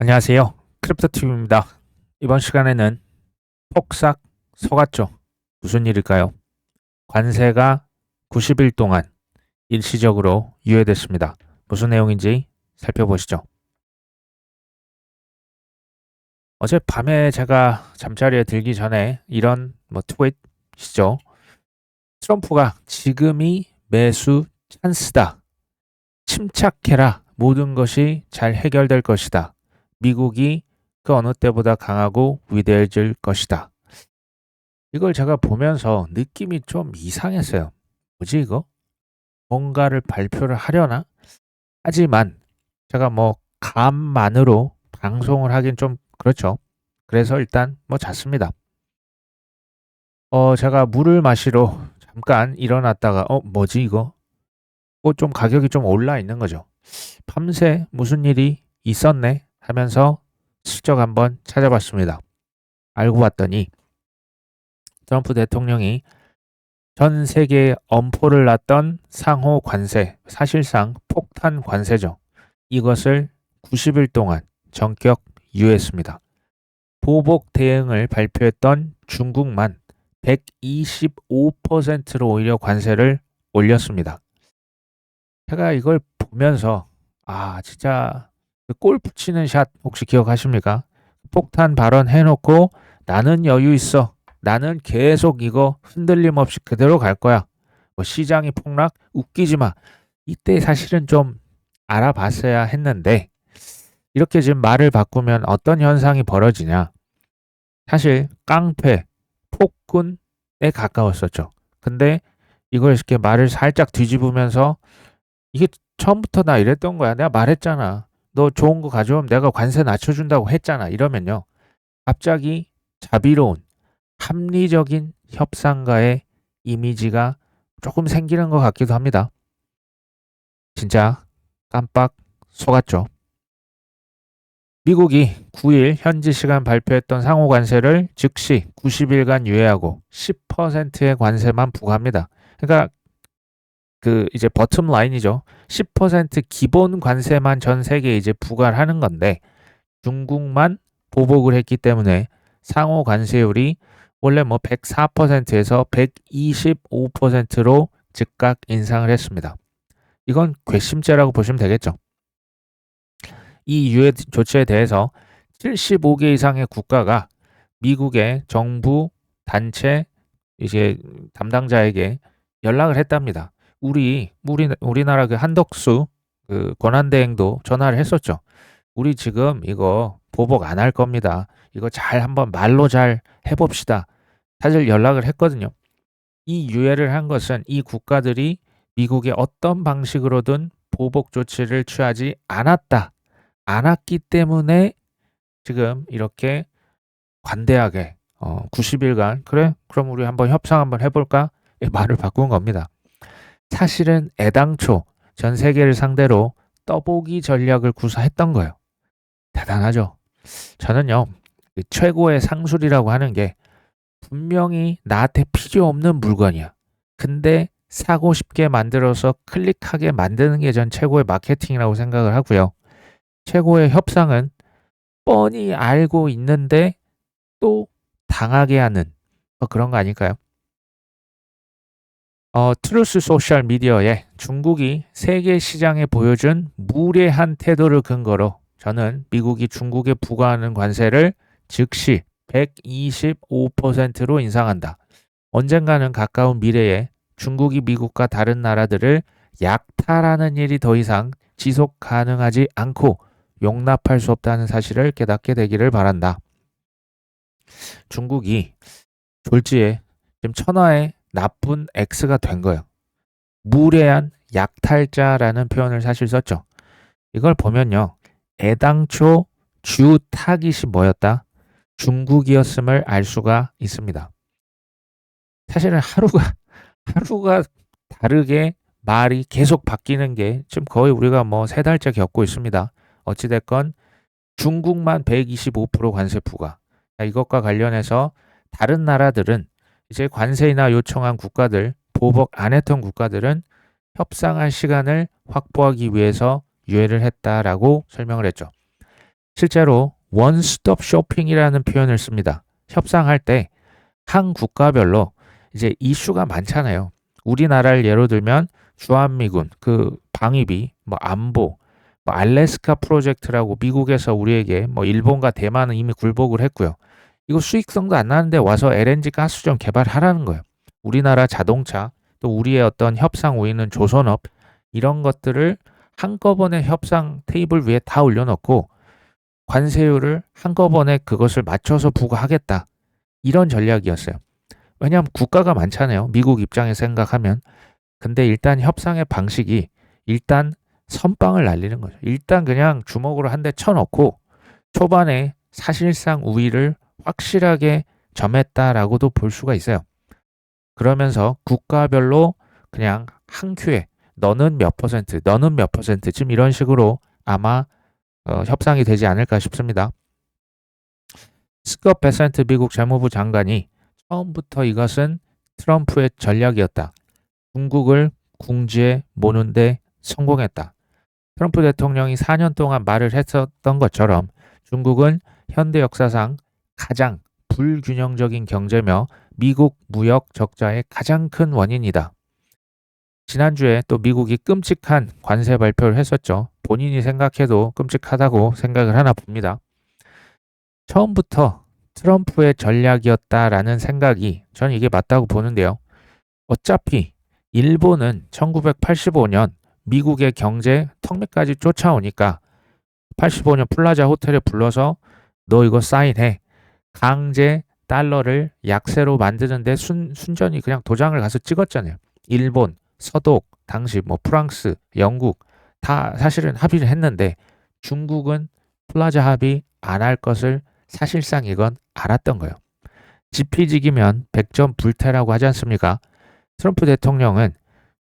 안녕하세요. 크립토TV입니다. 이번 시간에는 폭삭 속았죠. 무슨 일일까요? 관세가 90일 동안 일시적으로 유예됐습니다. 무슨 내용인지 살펴보시죠. 어젯밤에 제가 잠자리에 들기 전에 이런 트윗이죠. 트럼프가 지금이 매수 찬스다. 침착해라. 모든 것이 잘 해결될 것이다. 미국이 그 어느 때보다 강하고 위대해질 것이다. 이걸 제가 보면서 느낌이 좀 이상했어요. 뭐지 이거? 뭔가를 발표를 하려나? 하지만 제가 감만으로 방송을 하긴 좀 그렇죠. 그래서 일단 잤습니다. 제가 물을 마시러 잠깐 일어났다가 뭐지 이거? 좀 가격이 좀 올라 있는 거죠. 밤새 무슨 일이 있었네 하면서 슬쩍 한번 찾아봤습니다. 알고 봤더니 트럼프 대통령이 전 세계에 엄포를 놨던 상호 관세, 사실상 폭탄 관세죠. 이것을 90일 동안 전격 유예했습니다. 보복 대응을 발표했던 중국만 125%로 오히려 관세를 올렸습니다. 제가 이걸 보면서 진짜 그 골프 치는 샷 혹시 기억하십니까? 폭탄 발언 해놓고 나는 여유 있어. 나는 계속 이거 흔들림 없이 그대로 갈 거야. 시장이 폭락? 웃기지 마. 이때 사실은 좀 알아봤어야 했는데 이렇게 지금 말을 바꾸면 어떤 현상이 벌어지냐. 사실 깡패, 폭군에 가까웠었죠. 근데 이걸 이렇게 말을 살짝 뒤집으면서 이게 처음부터 나 이랬던 거야. 내가 말했잖아. 너 좋은 거 가져오면 내가 관세 낮춰준다고 했잖아. 이러면요. 갑자기 자비로운 합리적인 협상가의 이미지가 조금 생기는 것 같기도 합니다. 진짜 깜빡 속았죠. 미국이 9일 현지 시간 발표했던 상호 관세를 즉시 90일간 유예하고 10%의 관세만 부과합니다. 그러니까 이제 버텀 라인이죠. 10% 기본 관세만 전 세계에 이제 부과를 하는 건데 중국만 보복을 했기 때문에 상호 관세율이 원래 104%에서 125%로 즉각 인상을 했습니다. 이건 괘씸죄라고 보시면 되겠죠. 이 유예 조치에 대해서 75개 이상의 국가가 미국의 정부 단체 이제 담당자에게 연락을 했답니다. 우리나라 그 한덕수 그 권한대행도 전화를 했었죠. 우리 지금 이거 보복 안 할 겁니다. 이거 잘 한번 말로 잘 해봅시다. 사실 연락을 했거든요. 이 유예를 한 것은 이 국가들이 미국의 어떤 방식으로든 보복 조치를 취하지 않았기 때문에 지금 이렇게 관대하게 90일간 그래? 그럼 우리 한번 협상 한번 해볼까? 말을 바꾼 겁니다. 사실은 애당초 전 세계를 상대로 떠보기 전략을 구사했던 거예요. 대단하죠. 저는요, 최고의 상술이라고 하는 게 분명히 나한테 필요 없는 물건이야. 근데 사고 싶게 만들어서 클릭하게 만드는 게 전 최고의 마케팅이라고 생각을 하고요. 최고의 협상은 뻔히 알고 있는데 또 당하게 하는 그런 거 아닐까요? 트루스 소셜 미디어에 중국이 세계 시장에 보여준 무례한 태도를 근거로 저는 미국이 중국에 부과하는 관세를 즉시 125%로 인상한다. 언젠가는 가까운 미래에 중국이 미국과 다른 나라들을 약탈하는 일이 더 이상 지속 가능하지 않고 용납할 수 없다는 사실을 깨닫게 되기를 바란다. 중국이 졸지에 지금 천하의 나쁜 X가 된 거예요. 무례한 약탈자라는 표현을 사실 썼죠. 이걸 보면요. 애당초 주 타깃이 뭐였다? 중국이었음을 알 수가 있습니다. 사실은 하루가 다르게 말이 계속 바뀌는 게 지금 거의 우리가 3달째 겪고 있습니다. 어찌됐건 중국만 125% 관세 부과. 이것과 관련해서 다른 나라들은 이제 관세나 요청한 국가들, 보복 안 했던 국가들은 협상할 시간을 확보하기 위해서 유예를 했다라고 설명을 했죠. 실제로 원스톱 쇼핑이라는 표현을 씁니다. 협상할 때 한 국가별로 이제 이슈가 많잖아요. 우리나라를 예로 들면 주한미군 그 방위비, 뭐 안보, 뭐 알래스카 프로젝트라고 미국에서 우리에게 뭐 일본과 대만은 이미 굴복을 했고요. 이거 수익성도 안 나는데 와서 LNG 가스 좀 개발하라는 거예요. 우리나라 자동차, 또 우리의 어떤 협상 우위는 조선업 이런 것들을 한꺼번에 협상 테이블 위에 다 올려놓고 관세율을 한꺼번에 그것을 맞춰서 부과하겠다. 이런 전략이었어요. 왜냐하면 국가가 많잖아요. 미국 입장에서 생각하면. 근데 일단 협상의 방식이 일단 선빵을 날리는 거죠. 일단 그냥 주먹으로 한 대 쳐놓고 초반에 사실상 우위를 확실하게 점했다라고도 볼 수가 있어요. 그러면서 국가별로 그냥 한 큐에 너는 몇 퍼센트, 너는 몇 퍼센트 지금 이런 식으로 아마 협상이 되지 않을까 싶습니다. 스콧 베센트 미국 재무부 장관이 처음부터 이것은 트럼프의 전략이었다. 중국을 궁지에 모는데 성공했다. 트럼프 대통령이 4년 동안 말을 했었던 것처럼 중국은 현대 역사상 가장 불균형적인 경제며 미국 무역 적자의 가장 큰 원인이다. 지난주에 또 미국이 끔찍한 관세 발표를 했었죠. 본인이 생각해도 끔찍하다고 생각을 하나 봅니다. 처음부터 트럼프의 전략이었다라는 생각이 저는 이게 맞다고 보는데요. 어차피 일본은 1985년 미국의 경제 턱밑까지 쫓아오니까 85년 플라자 호텔에 불러서 너 이거 사인해. 강제 달러를 약세로 만드는데 순전히 그냥 도장을 가서 찍었잖아요. 일본, 서독, 당시 뭐 프랑스, 영국 다 사실은 합의를 했는데 중국은 플라자 합의 안 할 것을 사실상 이건 알았던 거예요. 지피지기면 백전 불태라고 하지 않습니까? 트럼프 대통령은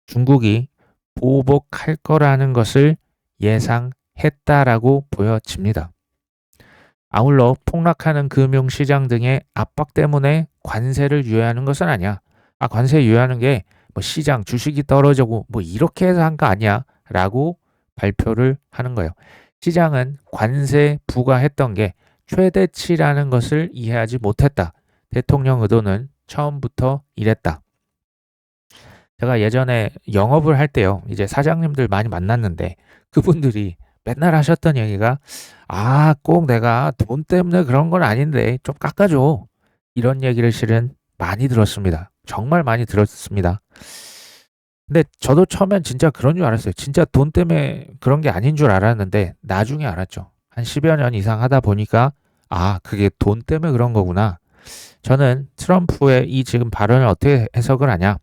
중국이 보복할 거라는 것을 예상했다라고 보여집니다. 아울러 폭락하는 금융시장 등의 압박 때문에 관세를 유예하는 것은 아니야. 관세 유예하는 게 뭐 시장 주식이 떨어지고 뭐 이렇게 해서 한 거 아니야 라고 발표를 하는 거예요. 시장은 관세 부과했던 게 최대치라는 것을 이해하지 못했다. 대통령 의도는 처음부터 이랬다. 제가 예전에 영업을 할 때요. 이제 사장님들 많이 만났는데 그분들이 맨날 하셨던 얘기가 꼭 내가 돈 때문에 그런 건 아닌데 좀 깎아줘. 이런 얘기를 실은 많이 들었습니다. 정말 많이 들었습니다. 근데 저도 처음엔 진짜 그런 줄 알았어요. 진짜 돈 때문에 그런 게 아닌 줄 알았는데 나중에 알았죠. 한 10여 년 이상 하다 보니까 그게 돈 때문에 그런 거구나. 저는 트럼프의 이 지금 발언을 어떻게 해석을 하냐.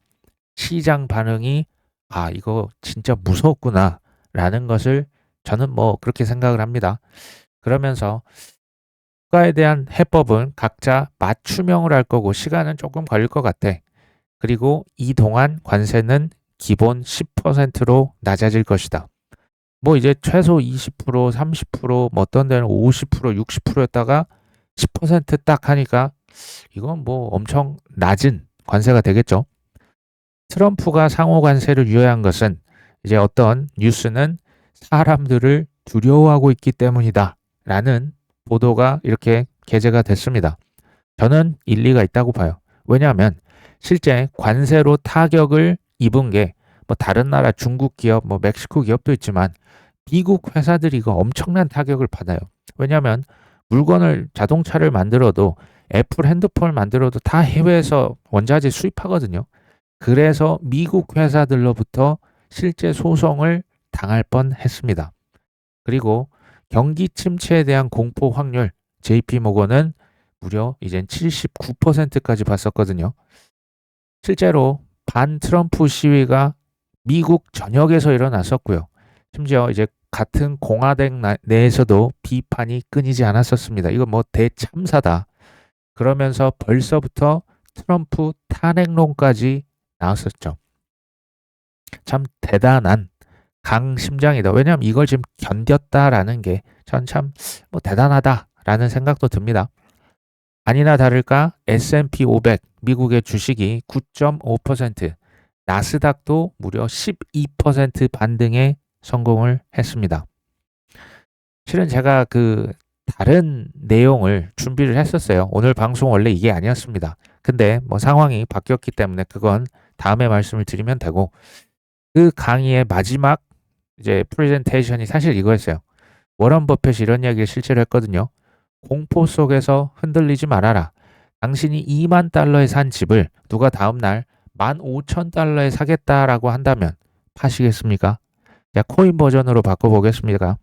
시장 반응이 이거 진짜 무섭구나 라는 것을 저는 뭐 그렇게 생각을 합니다. 그러면서 국가에 대한 해법은 각자 맞춤형을 할 거고 시간은 조금 걸릴 것 같아. 그리고 이 동안 관세는 기본 10%로 낮아질 것이다. 뭐 이제 최소 20%, 30%, 뭐 어떤 데는 50%, 60%였다가 10%딱 하니까 이건 뭐 엄청 낮은 관세가 되겠죠. 트럼프가 상호 관세를 유예한 것은 이제 어떤 뉴스는 사람들을 두려워하고 있기 때문이다 라는 보도가 이렇게 게재가 됐습니다. 저는 일리가 있다고 봐요. 왜냐하면 실제 관세로 타격을 입은 게 뭐 다른 나라 중국 기업, 뭐 멕시코 기업도 있지만 미국 회사들이 이거 엄청난 타격을 받아요. 왜냐하면 물건을 자동차를 만들어도 애플 핸드폰을 만들어도 다 해외에서 원자재 수입하거든요. 그래서 미국 회사들로부터 실제 소송을 당할 뻔했습니다. 그리고 경기 침체에 대한 공포 확률 JP모건은 무려 이젠 79%까지 봤었거든요. 실제로 반 트럼프 시위가 미국 전역에서 일어났었고요. 심지어 이제 같은 공화당 내에서도 비판이 끊이지 않았었습니다. 이거 뭐 대참사다. 그러면서 벌써부터 트럼프 탄핵론까지 나왔었죠. 참 대단한 강심장이다. 왜냐하면 이걸 지금 견뎠다라는 게 전 참 뭐 대단하다라는 생각도 듭니다. 아니나 다를까 S&P 500 미국의 주식이 9.5%, 나스닥도 무려 12% 반등에 성공을 했습니다. 실은 제가 그 다른 내용을 준비를 했었어요. 오늘 방송 원래 이게 아니었습니다. 근데 뭐 상황이 바뀌었기 때문에 그건 다음에 말씀을 드리면 되고, 그 강의의 마지막 이제 프레젠테이션이 사실 이거였어요. 워런 버핏이 이런 이야기를 실제로 했거든요. 공포 속에서 흔들리지 말아라. 당신이 2만 달러에 산 집을 누가 다음날 15,000달러에 사겠다라고 한다면 파시겠습니까? 자, 코인 버전으로 바꿔보겠습니다.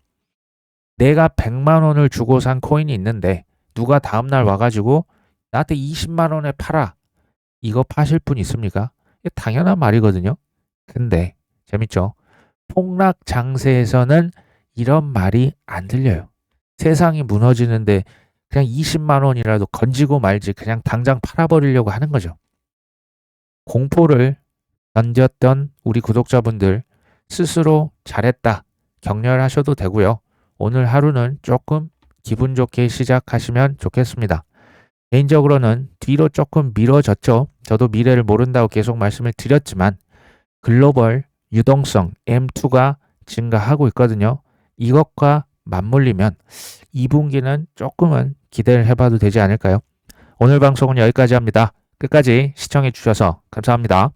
내가 100만 원을 주고 산 코인이 있는데 누가 다음날 와가지고 나한테 20만 원에 팔아. 이거 파실 분 있습니까? 이게 당연한 말이거든요. 근데 재밌죠? 폭락 장세에서는 이런 말이 안 들려요. 세상이 무너지는데 그냥 20만 원이라도 건지고 말지 그냥 당장 팔아버리려고 하는 거죠. 공포를 견뎠던 우리 구독자분들 스스로 잘했다 격려하셔도 되고요. 오늘 하루는 조금 기분 좋게 시작하시면 좋겠습니다. 개인적으로는 뒤로 조금 미뤄졌죠. 저도 미래를 모른다고 계속 말씀을 드렸지만 글로벌 유동성 M2가 증가하고 있거든요. 이것과 맞물리면 2분기는 조금은 기대를 해봐도 되지 않을까요? 오늘 방송은 여기까지 합니다. 끝까지 시청해 주셔서 감사합니다.